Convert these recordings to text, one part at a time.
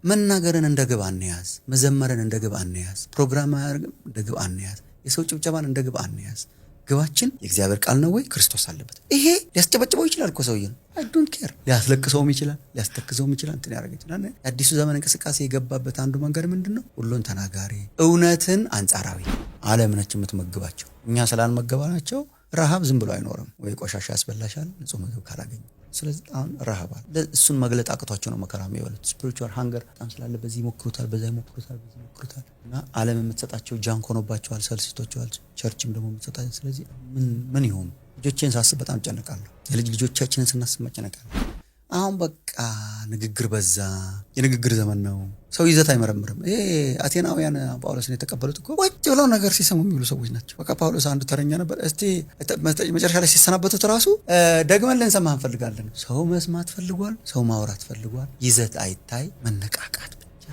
መናገርን እንደ ግብ አንያዝ፣ መዘመርን እንደ ግብ አንያዝ፣ ፕሮግራም እንደ ግብ አንያዝ፣ የሰው ጭብጨባን እንደ ግብ አንያዝ። ግባችን የእግዚአብሔር ቃል ነው ወይ ክርስቶስ አለበት። ይሄ ሊያስጨበጭበው ይችላል እኮ ሰውዬው አይ ዶንት ኬር፣ ሊያስለቅሰውም ይችላል፣ ሊያስተክዘውም ይችላል፣ እንትን ያደርግ ይችላል። የአዲሱ ዘመን እንቅስቃሴ የገባበት አንዱ መንገድ ምንድነው? ሁሉን ተናጋሪ፣ እውነትን አንጻራዊ ዓለም ነች የምትመግባቸው። እኛ ስላልመገባናቸው ረሃብ ዝም ብሎ አይኖርም። ወይ ቆሻሻ ያስበላሻል ንጹህ ምግብ ካላገኘ። ስለዚህ አሁን ረሃብ አለ። እሱን መግለጥ አቅቷቸው ነው መከራ የሚበሉት። ስፒሪቹዋል ሃንገር በጣም ስላለ በዚህ ይሞክሩታል፣ በዛ ይሞክሩታል፣ በዚህ ይሞክሩታል እና ዓለም የምትሰጣቸው ጃንክ ሆኖባቸዋል፣ ሰልስቶቸዋል። ቸርችም ደግሞ የምትሰጣቸው። ስለዚህ ምን ይሆን? ልጆቼን ሳስብ በጣም ጨነቃለሁ። የልጅ ልጆቻችንን ስናስብ መጨነቃለሁ። አሁን በቃ ንግግር በዛ። የንግግር ዘመን ነው። ሰው ይዘት አይመረምርም። ይሄ አቴናውያን ጳውሎስን የተቀበሉት እኮ ወጭ ብለው ነገር ሲሰሙ የሚሉ ሰዎች ናቸው። በቃ ጳውሎስ አንዱ ተረኛ ነበር። እስቲ መጨረሻ ላይ ሲሰናበቱት ራሱ ደግመን ልንሰማ እንፈልጋለን። ሰው መስማት ፈልጓል፣ ሰው ማውራት ፈልጓል። ይዘት አይታይ፣ መነቃቃት ብቻ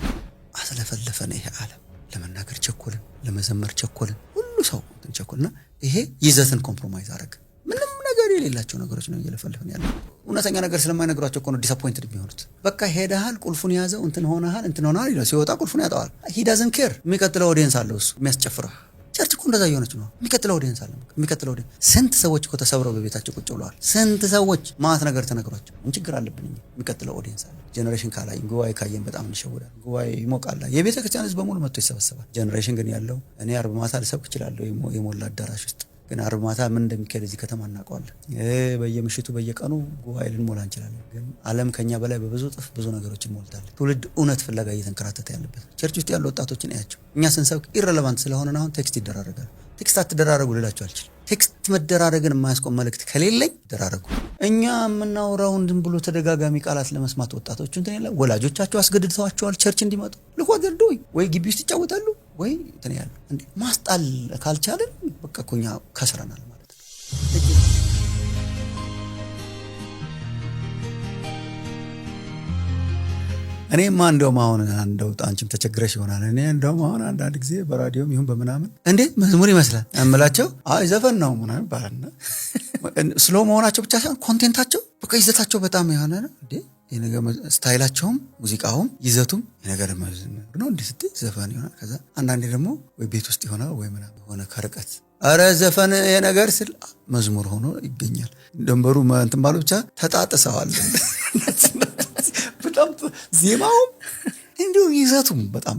አስለፈለፈን። ይሄ ዓለም ለመናገር ቸኮልን፣ ለመዘመር ቸኮልን፣ ሁሉ ሰው ቸኮልና ይሄ ይዘትን ኮምፕሮማይዝ አደረገ። ምንም ነገር የሌላቸው ነገሮች ነው እየለፈልፈን ያለው። እውነተኛ ነገር ስለማይነግሯቸው እኮ ነው ዲስአፖይንትድ የሚሆኑት። በቃ ሄደሃል፣ ቁልፉን ያዘው፣ እንትን ሆነሃል ይላል። ሲወጣ ቁልፉን ያጣዋል። ሂ ዳዝንት ኬር። የሚቀጥለው ኦዲየንስ አለው እሱ የሚያስጨፍረው። ቸርች እኮ እንደዛ እየሆነች ነው። የሚቀጥለው ኦዲየንስ አለ። የሚቀጥለው ኦዲየንስ ስንት ሰዎች እኮ ተሰብረው በቤታቸው ቁጭ ብለዋል። ስንት ሰዎች ማት ነገር ተነግሯቸው ምን ችግር አለብን እኛ። የሚቀጥለው ኦዲየንስ አለ። ጄኔሬሽን ካላየን ጉባኤ ካየን በጣም እንሸወዳለን። ጉባኤ ይሞቃል። የቤተ ክርስቲያን ህዝብ በሙሉ መጥቶ ይሰበሰባል። ጄኔሬሽን ግን ያለው እኔ አርብ ማታ ልሰብክ እችላለሁ የሞላ አዳራሽ ውስጥ ግን አርብ ማታ ምን እንደሚካሄድ እዚህ ከተማ እናውቀዋለን። በየምሽቱ በየቀኑ ጉባኤ ልንሞላ እንችላለን። ግን ዓለም ከኛ በላይ በብዙ ጥፍ ብዙ ነገሮችን ሞልታለች። ትውልድ እውነት ፍለጋ እየተንከራተተ ያለበት። ቸርች ውስጥ ያሉ ወጣቶችን እያቸው። እኛ ስንሰብክ ኢረሌቫንት ስለሆነ አሁን ቴክስት ይደራረጋል። ቴክስት አትደራረጉ ልላችሁ አልችልም። ቴክስት መደራረግን የማያስቆም መልእክት ከሌለኝ ይደራረጉ። እኛ የምናወራውን ዝም ብሎ ተደጋጋሚ ቃላት ለመስማት ወጣቶቹ እንትን ያለ ወላጆቻቸው አስገድደዋቸዋል ቸርች እንዲመጡ። ልኳደርዶ ወይ ግቢ ውስጥ ይጫወታሉ ወይ እንትን ያለ እንዴ ማስጣል ካልቻለን በቃ ኮኛ ከስረናል ማለት ነው። እኔማ እንደውም አሁን አንቺም ተቸግረሽ ይሆናል። እኔ እንደውም አሁን አንዳንድ ጊዜ በራዲዮም ይሁን በምናምን እንዴ መዝሙር ይመስላል እምላቸው አይ ዘፈን ነው ምናምን ባልና ስሎ መሆናቸው ብቻ ሳይሆን ኮንቴንታቸው በቃ ይዘታቸው በጣም የሆነ ነው እንዴ የነገ ስታይላቸውም ሙዚቃውም ይዘቱም የነገር መዝሙር ነው እንዴ ስትይ ዘፈን ይሆናል። ከዛ አንዳንዴ ደግሞ ወይ ቤት ውስጥ ይሆናል ወይ ምናምን ሆነ ከርቀት አረ ዘፈን የነገር ስል መዝሙር ሆኖ ይገኛል። ደንበሩ እንትን ባሉ ብቻ ተጣጥሰዋል። በጣም ዜማውም እንዲሁ ይዘቱም በጣም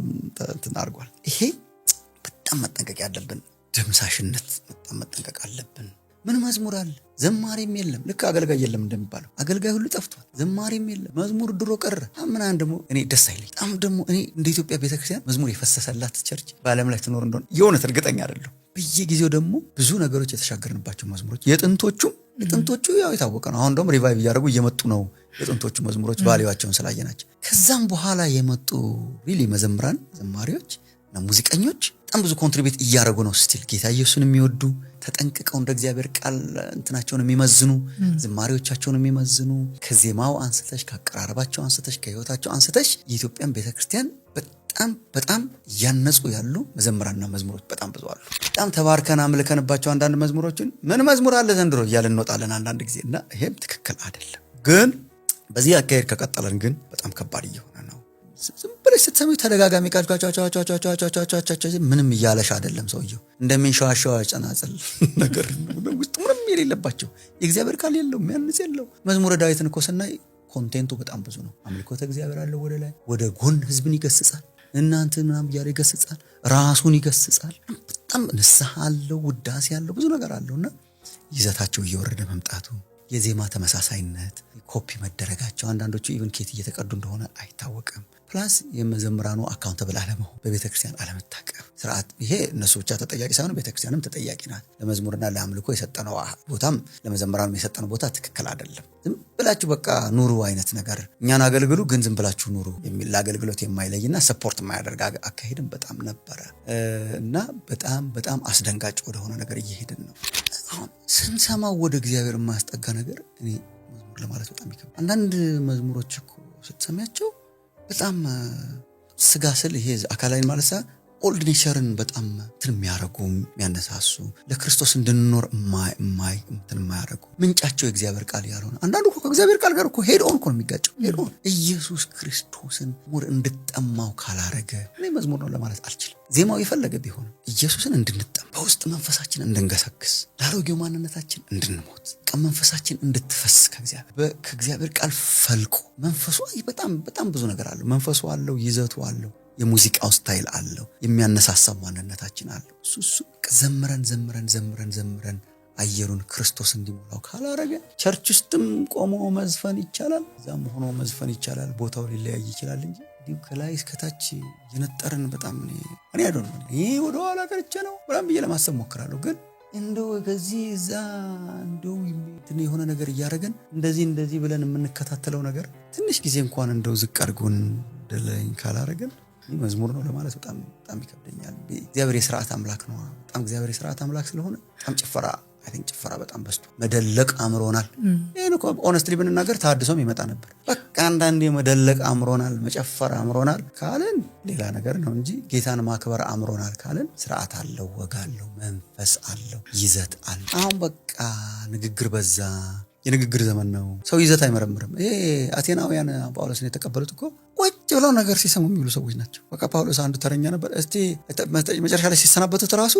እንትን አድርጓል። ይሄ በጣም መጠንቀቅ ያለብን ድምሳሽነት በጣም መጠንቀቅ አለብን። ምን መዝሙር አለ? ዘማሪም የለም። ልክ አገልጋይ የለም እንደሚባለው አገልጋይ ሁሉ ጠፍቷል። ዘማሪም የለም። መዝሙር ድሮ ቀረ። ምናምን ደግሞ እኔ ደስ አይለኝ። በጣም ደግሞ እኔ እንደ ኢትዮጵያ ቤተክርስቲያን መዝሙር የፈሰሰላት ቸርች በዓለም ላይ ትኖር እንደሆነ የእውነት እርግጠኛ አይደለሁ። በየጊዜው ደግሞ ብዙ ነገሮች የተሻገርንባቸው መዝሙሮች የጥንቶቹ ያው የታወቀ ነው። አሁን ደግሞ ሪቫይቭ እያደረጉ እየመጡ ነው የጥንቶቹ መዝሙሮች ቫልዩዋቸውን ስላየናቸው። ከዛም በኋላ የመጡ ሪሊ መዘምራን ዘማሪዎች እና ሙዚቀኞች በጣም ብዙ ኮንትሪቢዩት እያደረጉ ነው። ስቲል ጌታ ኢየሱስን የሚወዱ ተጠንቅቀው እንደ እግዚአብሔር ቃል እንትናቸውን የሚመዝኑ ዝማሬዎቻቸውን የሚመዝኑ ከዜማው አንስተሽ ከአቀራረባቸው አንስተሽ ከህይወታቸው አንስተሽ የኢትዮጵያን ቤተክርስቲያን በጣም ያነጹ ያሉ መዘምራንና መዝሙሮች በጣም ብዙ አሉ። በጣም ተባርከና አምልከንባቸው አንዳንድ መዝሙሮችን ምን መዝሙር አለ ዘንድሮ እያልን እንወጣለን አንዳንድ ጊዜ እና ይሄም ትክክል አይደለም። ግን በዚህ አካሄድ ከቀጠለን ግን በጣም ከባድ እየሆነ ነው። ዝም ብለሽ ስትሰሚው ተደጋጋሚ ቃል ምንም እያለሽ አይደለም። ሰውየው እንደሚንሸዋሸዋ ጸናጽል ነገር ውስጥ ምንም የሌለባቸው የእግዚአብሔር ቃል የለው የሚያንጽ የለው። መዝሙረ ዳዊትን እኮ ስናይ ኮንቴንቱ በጣም ብዙ ነው። አምልኮተ እግዚአብሔር አለ፣ ወደ ላይ ወደ ጎን ህዝብን ይገስጻል፣ እናንተ ምናምን እያለ ይገስጻል፣ ራሱን ይገስጻል። በጣም ንስሐ አለው፣ ውዳሴ አለው፣ ብዙ ነገር አለውና ይዘታቸው እየወረደ መምጣቱ፣ የዜማ ተመሳሳይነት፣ ኮፒ መደረጋቸው፣ አንዳንዶቹ ኢቭን ኬት እየተቀዱ እንደሆነ አይታወቅም። ፕላስ የመዘምራኑ አካውንተብል አለመሆን፣ በቤተክርስቲያን አለመታቀብ ስርዓት። ይሄ እነሱ ብቻ ተጠያቂ ሳይሆን ቤተክርስቲያንም ተጠያቂ ናት። ለመዝሙርና ለአምልኮ የሰጠነው ቦታም ለመዘምራኑ የሰጠነው ቦታ ትክክል አይደለም። ዝም ብላችሁ በቃ ኑሩ አይነት ነገር፣ እኛን አገልግሉ ግን ዝም ብላችሁ ኑሩ የሚል ለአገልግሎት የማይለይና ሰፖርት የማያደርግ አካሄድም በጣም ነበረ እና በጣም አስደንጋጭ ወደሆነ ነገር እየሄድን ነው። አሁን ስንሰማው ወደ እግዚአብሔር የማያስጠጋ ነገር እኔ መዝሙር ለማለት በጣም ይከብዳል። አንዳንድ መዝሙሮች እኮ ስትሰሚያቸው በጣም ስጋ ስል ይሄ አካላዊ ማለት ኦልድ ኔቸርን በጣም የሚያረጉ የሚያነሳሱ ለክርስቶስ እንድንኖር የማያረጉ ምንጫቸው የእግዚአብሔር ቃል ያልሆነ አንዳንዱ እኮ ከእግዚአብሔር ቃል ጋር እኮ ሄድ ኦን እኮ ነው የሚጋጨው። ሄድ ኦን ኢየሱስ ክርስቶስን ሙር እንድጠማው ካላረገ እኔ መዝሙር ነው ለማለት አልችልም። ዜማው የፈለገ ቢሆን ኢየሱስን እንድንጠማ በውስጥ መንፈሳችን እንድንገሰግስ ለአሮጌው ማንነታችን እንድንሞት መንፈሳችን እንድትፈስ ከእግዚአብሔር ቃል ፈልቆ መንፈሱ በጣም ብዙ ነገር አለው። መንፈሱ አለው፣ ይዘቱ አለው፣ የሙዚቃው ስታይል አለው፣ የሚያነሳሳ ማንነታችን አለው። እሱ ዘምረን አየሩን ክርስቶስ እንዲሞላው ካላረገ ቸርች ውስጥም ቆሞ መዝፈን ይቻላል፣ እዛም ሆኖ መዝፈን ይቻላል። ቦታው ሊለያይ ይችላል እንጂ ከላይ እስከታች የነጠረን በጣም እኔ አይደለም ይሄ ወደ ኋላ ቀርቼ ነው በጣም ብዬ ለማሰብ ሞክራለሁ። ግን እንደው ከዚህ እዛ እንደው የሆነ ነገር እያረገን እንደዚህ ብለን የምንከታተለው ነገር ትንሽ ጊዜ እንኳን እንደው ዝቅ አድርጎን ደለኝ ካላረገን መዝሙር ነው ለማለት በጣም ይከብደኛል። እግዚአብሔር የሥርዓት አምላክ ነው። በጣም እግዚአብሔር የሥርዓት አምላክ ስለሆነ በጣም ጭፈራ በጣም በስቶ መደለቅ አምሮናል። ይሄን እኮ ኦነስትሊ ብንናገር ታድሶም ይመጣ ነበር። በቃ አንዳንዴ መደለቅ አምሮናል፣ መጨፈር አምሮናል ካልን ሌላ ነገር ነው እንጂ ጌታን ማክበር አምሮናል ካልን ስርዓት አለው፣ ወግ አለው፣ መንፈስ አለው፣ ይዘት አለው። አሁን በቃ ንግግር በዛ። የንግግር ዘመን ነው። ሰው ይዘት አይመረምርም። አቴናውያን ጳውሎስን የተቀበሉት እኮ ቁጭ ብለው ነገር ሲሰሙ የሚሉ ሰዎች ናቸው። በቃ ጳውሎስ አንዱ ተረኛ ነበር። እስቲ መጨረሻ ላይ ሲሰናበቱት ራሱ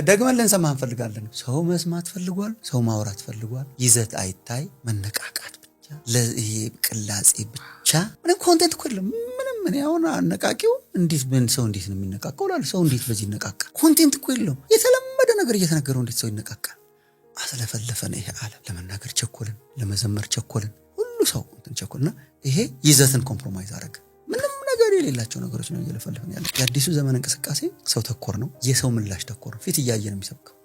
ደግመን ልንሰማ እንፈልጋለን። ሰው መስማት ፈልጓል፣ ሰው ማውራት ፈልጓል። ይዘት አይታይ፣ መነቃቃት ብቻ፣ ለይሄ ቅላጼ ብቻ። ምንም ኮንቴንት እኮ የለም። ምን ያውን አነቃቂው እንዴት ሰው እንዴት ነው የሚነቃቀው? ሰው እንዴት በዚህ ይነቃቃል? ኮንቴንት እኮ የለውም። የተለመደ ነገር እየተነገረው እንዴት ሰው ይነቃቃል? አስለፈለፈን። ይሄ ዓለም ለመናገር ቸኮልን፣ ለመዘመር ቸኮልን፣ ሁሉ ሰው ቸኮልና ይሄ ይዘትን ኮምፕሮማይዝ አረገ። ምንም ነገር የሌላቸው ነገሮች ነው እየለፈለፈን ያለ። የአዲሱ ዘመን እንቅስቃሴ ሰው ተኮር ነው፣ የሰው ምላሽ ተኮር ነው። ፊት እያየ ነው የሚሰብከው።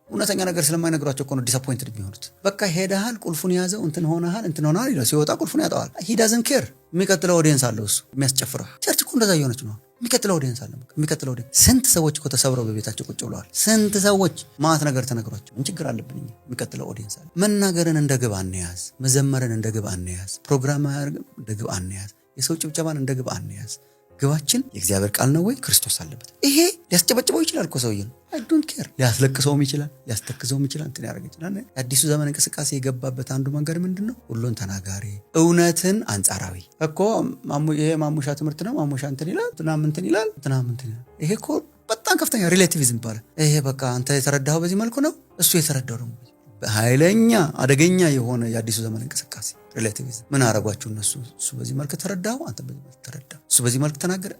እውነተኛ ነገር ስለማይነግሯቸው እኮ ነው ዲስአፖይንትድ የሚሆኑት። በቃ ሄደሃል፣ ቁልፉን ያዘው፣ እንትን ሆነሃል ይላል። ሲወጣ ቁልፉን ያጣዋል። ሂ ዳዝንት ኬር። የሚቀጥለው ኦዲየንስ አለው እሱ የሚያስጨፍረው። ቸርች እኮ እንደዛ እየሆነች ነው። የሚቀጥለው ኦዲየንስ አለ። የሚቀጥለው ኦዲየንስ ስንት ሰዎች እኮ ተሰብረው በቤታቸው ቁጭ ብለዋል። ስንት ሰዎች ማት ነገር ተነግሯቸው ምን ችግር አለብን? የሚቀጥለው ኦዲየንስ አለ። መናገርን እንደ ግብ አንያዝ፣ መዘመርን እንደ ግብ አንያዝ፣ ፕሮግራም እንደ ግብ አንያዝ፣ የሰው ጭብጨባን እንደ ግብ አንያዝ። ግባችን የእግዚአብሔር ቃል ነው ወይ ክርስቶስ አለበት? ይሄ ሊያስጨበጭበው ይችላል እኮ ሰውዬ ነው። አይ ዶንት ኬር። ሊያስለቅሰውም ይችላል፣ ሊያስተክዘውም ይችላል፣ እንትን ያደርግ ይችላል። አዲሱ ዘመን እንቅስቃሴ የገባበት አንዱ መንገድ ምንድነው? ሁሉን ተናጋሪ፣ እውነትን አንጻራዊ እኮ ይሄ ማሙሻ ትምህርት ነው። ማሙሻ እንትን ይላል፣ እንትን ይላል። ይሄ እኮ በጣም ከፍተኛ ሪሌቲቪዝም ይባላል። ይሄ በቃ አንተ የተረዳኸው በዚህ መልኩ ነው፣ እሱ የተረዳው ደግሞ ኃይለኛ አደገኛ የሆነ የአዲሱ ዘመን እንቅስቃሴ ሪሌቲቪዝም። ምን አረጋችሁ እነሱ? እሱ በዚህ መልኩ ተረዳው፣ አንተ በዚህ መልኩ ተረዳው፣ እሱ በዚህ መልኩ ተናገረ።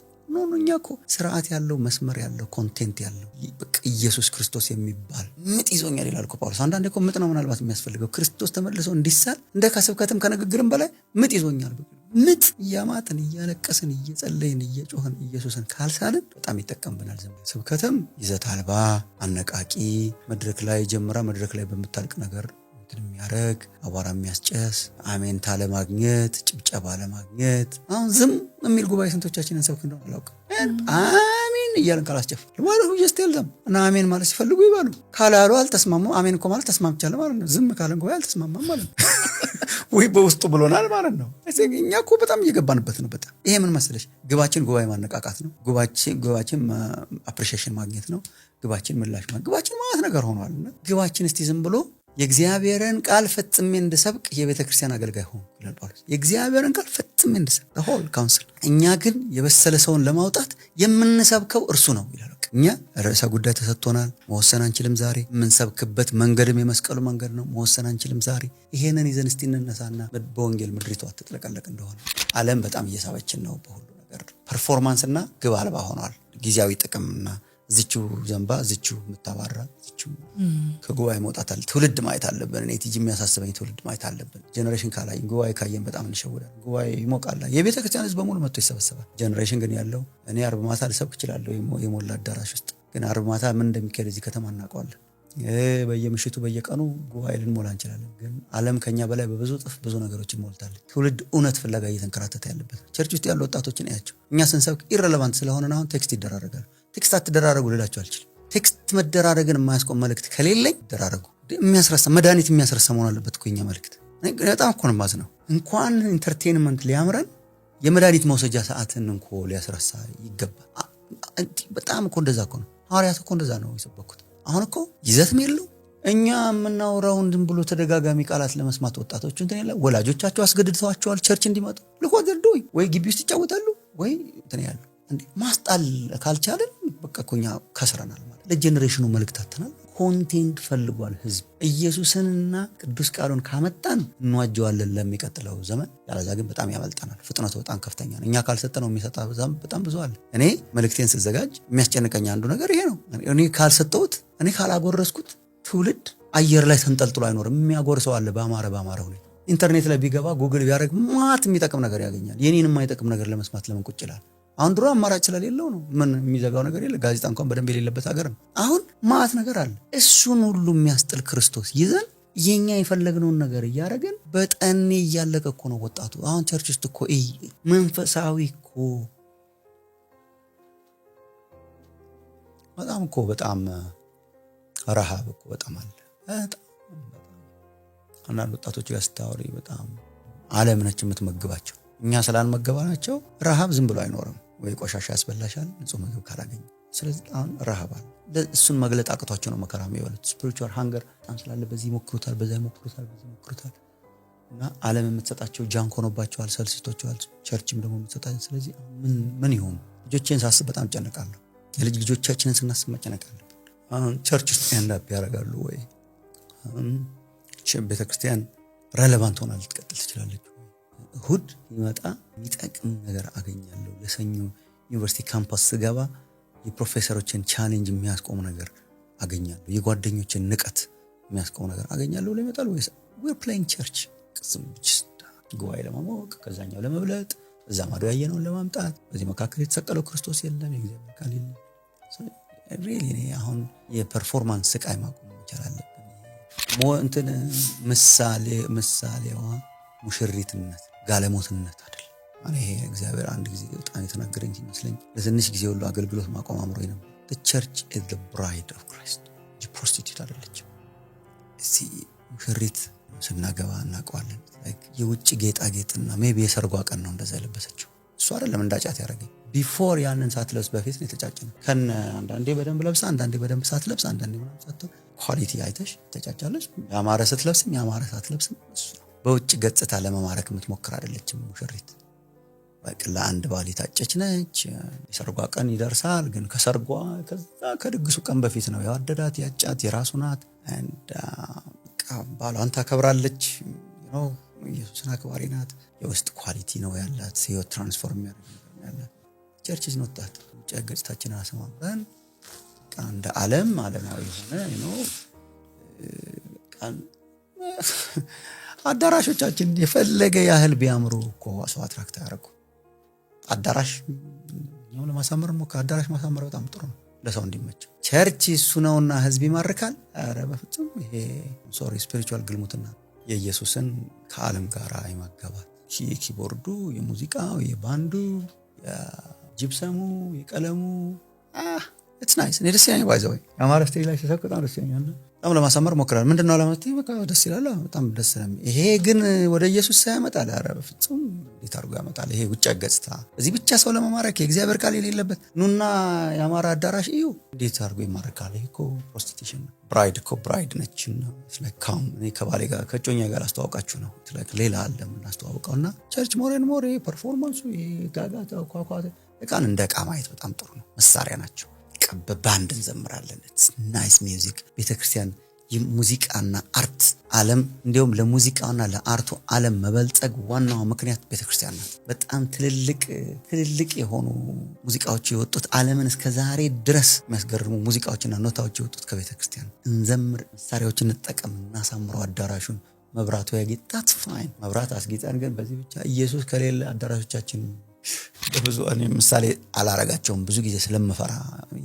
እኛ እኮ ስርዓት ያለው መስመር ያለው ኮንቴንት ያለው በቃ ኢየሱስ ክርስቶስ የሚባል ምጥ ይዞኛል ይላል እኮ ጳውሎስ። አንዳንዴ እኮ ምጥ ነው ምናልባት የሚያስፈልገው ክርስቶስ ተመልሶ እንዲሳል እንደ ከስብከትም ከንግግርም በላይ ምጥ ይዞኛል። ምጥ እያማጥን እያለቀስን እየጸለይን እየጮህን ኢየሱስን ካልሳልን በጣም ይጠቀምብናል። ስብከትም ይዘት አልባ አነቃቂ መድረክ ላይ ጀምራ መድረክ ላይ በምታልቅ ነገር የሚያረግ አቧራ የሚያስጨስ አሜንታ ለማግኘት ጭብጨባ ለማግኘት አሁን ዝም የሚል ጉባኤ ስንቶቻችንን ሰብክ እንደሆነ አላውቅም። አሜን እያልን ካላስጨፍ ማለት ይስተልዘም እና አሜን ማለት ሲፈልጉ ይባሉ። ካላሉ አልተስማሙ። አሜን እኮ ማለት ተስማምቻለሁ ማለት ነው። ዝም ካለን ጉባኤ አልተስማማም ማለት ነው። ወይ በውስጡ ብሎናል ማለት ነው። እኛ እኮ በጣም እየገባንበት ነው። በጣም ይሄ ምን መሰለሽ፣ ግባችን ጉባኤ ማነቃቃት ነው። ግባችን አፕሪሺዬሽን ማግኘት ነው። ግባችን ምላሽ ማግኘት፣ ግባችን ማለት ነገር ሆኗልና ግባችን እስቲ ዝም ብሎ የእግዚአብሔርን ቃል ፈጽሜ እንድሰብክ የቤተ ክርስቲያን አገልጋይ ሆንኩ ይላል ጳውሎስ። የእግዚአብሔርን ቃል ፈጽሜ እንድሰብክ ሆል ካውንስል። እኛ ግን የበሰለ ሰውን ለማውጣት የምንሰብከው እርሱ ነው ይላል። እኛ ርዕሰ ጉዳይ ተሰጥቶናል፣ መወሰን አንችልም። ዛሬ የምንሰብክበት መንገድም የመስቀሉ መንገድ ነው፣ መወሰን አንችልም። ዛሬ ይሄንን ይዘን እስቲ እንነሳና በወንጌል ምድሪቷ ትጥለቀለቅ እንደሆነ። ዓለም በጣም እየሳበችን ነው በሁሉ ነገር። ፐርፎርማንስና ግብ አልባ ሆኗል። ጊዜያዊ ጥቅምና እዚቹ ዘንባ እዚቹ ምታባራ እዚቹ ከጉባኤ መውጣት አለ። ትውልድ ማየት አለብን። እኔ ቲጂ የሚያሳስበኝ ትውልድ ማየት አለብን። ጀነሬሽን ካላይ ጉባኤ ካየን በጣም እንሸወዳለን። ጉባኤ ይሞቃል። የቤተ ክርስቲያን ህዝብ በሙሉ መጥቶ ይሰበሰባል። ጀነሬሽን ግን ያለው እኔ አርብ ማታ ልሰብክ እችላለሁ የሞላ አዳራሽ ውስጥ፣ ግን አርብ ማታ ምን እንደሚካሄድ እዚህ ከተማ እናውቀዋለን። በየምሽቱ በየቀኑ ጉባኤ ልንሞላ እንችላለን። ግን ዓለም ከኛ በላይ በብዙ ጥፍ ብዙ ነገሮችን ሞልታለች። ትውልድ እውነት ፍለጋ እየተንከራተተ ያለበት ቸርች ውስጥ ያሉ ወጣቶችን ያያቸው። እኛ ስንሰብክ ኢረሌቫንት ስለሆነ አሁን ቴክስት ይደራረጋል። ቴክስት አትደራረጉ ልላችሁ አልችልም። ቴክስት መደራረግን የማያስቆም መልእክት ከሌለኝ ደራረጉ። የሚያስረሳ መድኃኒት የሚያስረሳ መሆን አለበት እኮ የኛ መልእክት። በጣም እኮ ነው የማዝነው። እንኳን ኢንተርቴይንመንት ሊያምረን የመድኃኒት መውሰጃ ሰዓትን እንኳ ሊያስረሳ ይገባል። በጣም እኮ እንደዛ እኮ ነው። ሐዋርያት እኮ እንደዛ ነው የሰበኩት። አሁን እኮ ይዘትም የለው። እኛ የምናወራውን ዝም ብሎ ተደጋጋሚ ቃላት ለመስማት ወጣቶች እንትን ያለ ወላጆቻቸው አስገድደዋቸዋል ቸርች እንዲመጡ። ልቆደርዶይ ወይ ግቢ ውስጥ ይጫወታሉ ወይ እንትን ያሉ እንዴ። ማስጣል ካልቻለን በቃ እኮኛ ከስረናል ማለት። ለጄኔሬሽኑ መልእክት አተናል። ኮንቴንት ፈልጓል ህዝብ። ኢየሱስንና ቅዱስ ቃሉን ካመጣን እንዋጀዋለን ለሚቀጥለው ዘመን። ያለዛ ግን በጣም ያመልጠናል። ፍጥነቱ በጣም ከፍተኛ ነው። እኛ ካልሰጠነው የሚሰጣ በጣም ብዙ አለ። እኔ መልእክቴን ስዘጋጅ የሚያስጨንቀኝ አንዱ ነገር ይሄ ነው። እኔ ካልሰጠሁት፣ እኔ ካላጎረስኩት ትውልድ አየር ላይ ተንጠልጥሎ አይኖርም። የሚያጎርሰው አለ በአማረ ሁኔታ። ኢንተርኔት ላይ ቢገባ ጉግል ቢያደርግ ማት የሚጠቅም ነገር ያገኛል። የኔን የማይጠቅም ነገር ለመስማት ለምን ቁጭ ይላል? አሁን ድሮ አማራጭ ስለሌለው ነው። ምን የሚዘጋው ነገር የለ። ጋዜጣ እንኳን በደንብ የሌለበት ሀገር ነው። አሁን ማት ነገር አለ። እሱን ሁሉ የሚያስጥል ክርስቶስ ይዘን የኛ የፈለግነውን ነገር እያደረግን በጠኔ እያለቀ እኮ ነው ወጣቱ። አሁን ቸርች ውስጥ እኮ መንፈሳዊ እኮ በጣም ረሃብ እኮ በጣም አለ። በጣም አንዳንድ ወጣቶች ያስታወሪ በጣም ዓለም ነች የምትመግባቸው። እኛ ስላልመገባናቸው ረሃብ ዝም ብሎ አይኖርም። ወይ ቆሻሻ ያስበላሻል ንጹህ ምግብ ካላገኘ። ስለዚህ አሁን ረሃብ አለ። እሱን መግለጥ አቅቷቸው ነው መከራ የሚበሉት። ስፒሪቹዋል ሃንገር በጣም ስላለ በዚህ ይሞክሩታል፣ በዛ ይሞክሩታል፣ በዚህ ይሞክሩታል። እና ዓለም የምትሰጣቸው ጃንክ ሆኖባቸዋል፣ ሰልስቶቸዋል። ቸርችም ደግሞ የምትሰጣቸው። ስለዚህ ምን ይሆን? ልጆቼን ሳስብ በጣም ጨነቃለሁ። ልጆቻችንን ስናስብ መጨነቃለሁ። አሁን ቸርች ውስጥ ያንዳፕ ያደርጋሉ ወይ? ቤተክርስቲያን ሬሌቫንት ሆና ልትቀጥል ትችላለች? እሁድ ይመጣ የሚጠቅም ነገር አገኛለሁ። ለሰኞ ዩኒቨርሲቲ ካምፓስ ስገባ የፕሮፌሰሮችን ቻሌንጅ የሚያስቆም ነገር አገኛለሁ። የጓደኞችን ንቀት የሚያስቆም ነገር አገኛለሁ። ለይመጣል ወይስ we're playing church? ቅስም ጉባኤ ለማሞቅ ከዛኛው ለመብለጥ እዛ ማዶ ያየነውን ለማምጣት በዚህ መካከል የተሰቀለው ክርስቶስ የለም፣ የእግዚአብሔር ቃል የለም። ሪሊ እኔ አሁን የፐርፎርማንስ ስቃይ ማቆም ይቻላል። እንትን ምሳሌዋ ሙሽሪትነት ጋለሞትነት አይደል? ይሄ እግዚአብሔር አንድ ጊዜ በጣም የተናገረኝ ይመስለኝ። ለትንሽ ጊዜ ሁሉ አገልግሎት ማቆም አምሮኝ ነው። the church is the bride of Christ። prostitute አይደለችም። እዚህ ሙሽሪት ስናገባ እናውቀዋለን። የውጭ ጌጣጌጥና ሜቢ የሰርጓ ቀን ነው እንደዛ ለበሰችው። እሱ አይደለም እንዳጫት ያደረገኝ። ቢፎር ያንን ሳትለብስ በፊት ነው የተጫጨነው። አንዳንዴ በደንብ ለብሳ፣ አንዳንዴ በደንብ ሳትለብስ፣ አንዳንዴ ምናምን ሳትለብስ ኳሊቲ አይተሽ ተጫጫለሽ። ያማረ ስትለብስም ያማረ ሳትለብስም እሱ ነው። በውጭ ገጽታ ለመማረክ የምትሞክር አይደለችም ሙሽሪት። በቃ ለአንድ ባል የታጨች ነች። የሰርጓ ቀን ይደርሳል፣ ግን ከሰርጓ ከድግሱ ቀን በፊት ነው ያወደዳት ያጫት የራሱ ናት። ባሏን ታከብራለች። ኢየሱስን አክባሪ ናት። የውስጥ ኳሊቲ ነው ያላት። ህይወት ትራንስፎርም ያላት ቸርች is not that። ውጭ ገጽታችንን አሰማምረን እንደ ዓለማዊ ሆነ አዳራሾቻችን የፈለገ ያህል ቢያምሩ እኮ ሰው አትራክት ያደርጉ። አዳራሽ ነው ለማሳመር ነው። አዳራሽ ማሳመር በጣም ጥሩ ነው ለሰው እንዲመች። ቸርች እሱ ነውና ህዝብ ይማርካል። ኧረ በፍጹም ይሄ ስፒሪቹዋል ግልሙትና የኢየሱስን ከዓለም ጋር አይማገባት። የኪቦርዱ፣ የሙዚቃው፣ የባንዱ፣ የጂፕሰሙ፣ የቀለሙ it's nice። እኔ ደስ ያለኝ ባይዘው ያማረ ስቴጅ ላይ ተሰክቶ ደስ ያለኝ በጣም ለማሳመር ሞክራለሁ። ምንድነው ለማስተይ በቃ ደስ ይላል፣ በጣም ደስ ይላል። ይሄ ግን ወደ ኢየሱስ ሳይመጣ ኧረ በፍጹም እንዴት አድርጎ ያመጣል? ይሄ ውጭ ገጽታ እዚህ ብቻ ሰው ለማማረክ የእግዚአብሔር ቃል የሌለበት ኑና ያማረ አዳራሽ እዩ እንዴት አድርጎ ይማረካል? ይሄ እኮ ፕሮስቲቱሽን ነው። ብራይድ እኮ ብራይድ ነች ነው። ስለካም እኔ ከባሌ ጋር ከጮኛ ጋር አስተዋውቃችሁ ነው ሌላ አለ ምን አስተዋውቀውና ቸርች ሞሬን ሞሬ ፐርፎርማንሱ ጋጋታ ኳኳታ እቃን እንደ ዕቃ ማየት በጣም ጥሩ ነው። መሳሪያ ናቸው። በባንድ እንዘምራለን። ናይስ ሚውዚክ። ቤተክርስቲያን የሙዚቃና አርት ዓለም እንዲሁም ለሙዚቃና ለአርቱ ዓለም መበልጸግ ዋናው ምክንያት ቤተክርስቲያን ናት። በጣም ትልልቅ የሆኑ ሙዚቃዎች የወጡት ዓለምን እስከዛሬ ድረስ የሚያስገርሙ ሙዚቃዎችና ኖታዎች የወጡት ከቤተክርስቲያን። እንዘምር፣ መሳሪያዎችን እንጠቀም፣ እናሳምረው አዳራሹን። መብራቱ ያጌጥ that's fine። መብራት አስጌጠን፣ ግን በዚህ ብቻ ኢየሱስ ከሌለ አዳራሾቻችን ብዙ እኔ ምሳሌ አላረጋቸውም ብዙ ጊዜ ስለምፈራ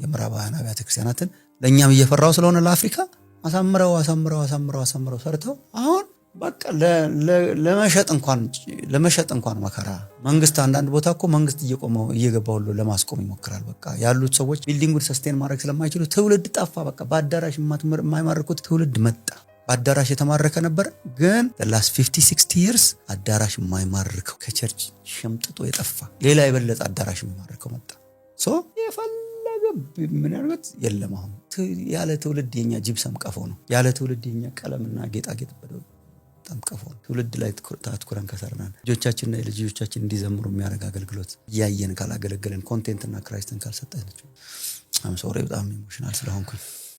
የምዕራባውያን አብያተ ክርስቲያናትን ለኛም እየፈራው ስለሆነ ለአፍሪካ አሳምረው ሰርተው አሁን በቃ ለመሸጥ እንኳን መከራ። መንግስት አንዳንድ ቦታ እኮ መንግስት እየገባው ሁሉ ለማስቆም ይሞክራል። በቃ ያሉት ሰዎች ቢልዲንጉን ሰስቴን ማድረግ ስለማይችሉ ትውልድ ጠፋ። በቃ በአዳራሽ የማይማርኩት ትውልድ መጣ። በአዳራሽ የተማረከ ነበር፣ ግን the last 50-60 years አዳራሽ የማይማርከው ከቸርች ሸምጥጦ የጠፋ ሌላ የበለጠ አዳራሽ የማይማርከው መጣ። የፈለገ ምን ያርገት የለም። አሁን ያለ ትውልድ የኛ ጂፕሰም ቀፎ ነው። ያለ ትውልድ የኛ ቀለምና ጌጣጌጥ በጣም ቀፎ ነው። ትውልድ ላይ ታትኩረን ከሰራን ልጆቻችንና ልጆቻችን እንዲዘምሩ የሚያደርግ አገልግሎት ያየን ካላገለገለን ኮንቴንትና ክራይስትን ካልሰጠን አም ሶሪ በጣም ኢሞሽናል ስለሆንኩኝ